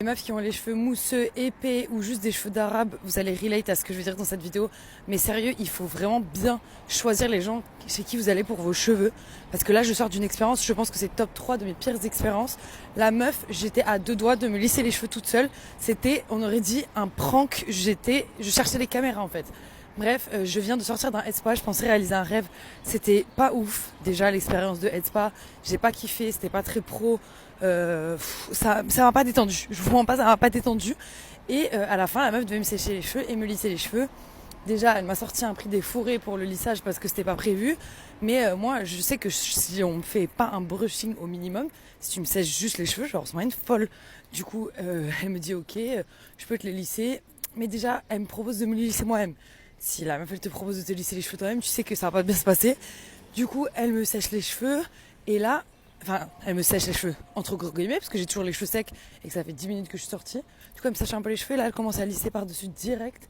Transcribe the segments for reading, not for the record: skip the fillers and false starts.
Les meufs qui ont les cheveux mousseux, épais ou juste des cheveux d'arabe, vous allez relate à ce que je veux dire dans cette vidéo. Mais sérieux, il faut vraiment bien choisir les gens chez qui vous allez pour vos cheveux. Parce que là, je sors d'une expérience, je pense que c'est top 3 de mes pires expériences. La meuf, j'étais à deux doigts de me lisser les cheveux toute seule. C'était, on aurait dit, un prank. Je cherchais les caméras en fait. Bref, je viens de sortir d'un headspa, je pensais réaliser un rêve. C'était pas ouf, déjà l'expérience de headspa. J'ai pas kiffé, c'était pas très pro. Ça m'a pas détendu. Je vous mens pas, ça m'a pas détendu. Et à la fin, la meuf devait me sécher les cheveux et me lisser les cheveux. Déjà, elle m'a sorti un prix des fourrés pour le lissage parce que c'était pas prévu. Mais moi, je sais que si on me fait pas un brushing au minimum, si tu me sèches juste les cheveux, genre, c'est une folle. Du coup, elle me dit ok, je peux te les lisser. Mais déjà, elle me propose de me les lisser moi-même. Si la meuf elle te propose de te lisser les cheveux toi-même, tu sais que ça va pas bien se passer. Du coup, elle me sèche les cheveux et là, enfin, elle me sèche les cheveux entre gros guillemets parce que j'ai toujours les cheveux secs et que ça fait 10 minutes que je suis sortie. Du coup, elle me sèche un peu les cheveux et là, elle commence à lisser par-dessus direct.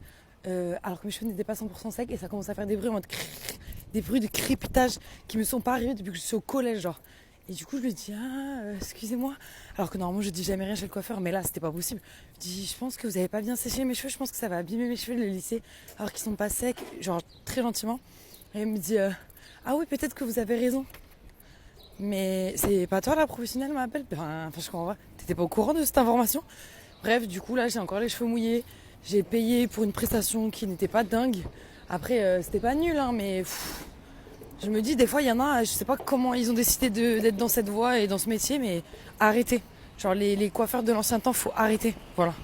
Alors que mes cheveux n'étaient pas 100% secs et ça commence à faire des bruits en mode des bruits de crépitage qui me sont pas arrivés depuis que je suis au collège, genre. Et du coup, je lui dis, excusez-moi. Alors que normalement, je dis jamais rien chez le coiffeur, mais là, c'était pas possible. Je dis, je pense que vous avez pas bien séché mes cheveux, je pense que ça va abîmer mes cheveux de les lisser, alors qu'ils sont pas secs, genre très gentiment. Et elle me dit, ah oui, peut-être que vous avez raison. Mais c'est pas toi la professionnelle m'appelle. Enfin, je comprends pas. T'étais pas au courant de cette information? Bref, du coup, là, j'ai encore les cheveux mouillés. J'ai payé pour une prestation qui n'était pas dingue. Après, c'était pas nul, hein, mais je me dis, des fois, il y en a, je sais pas comment ils ont décidé d'être dans cette voie et dans ce métier, mais arrêtez. Genre, les coiffeurs de l'ancien temps, faut arrêter. Voilà.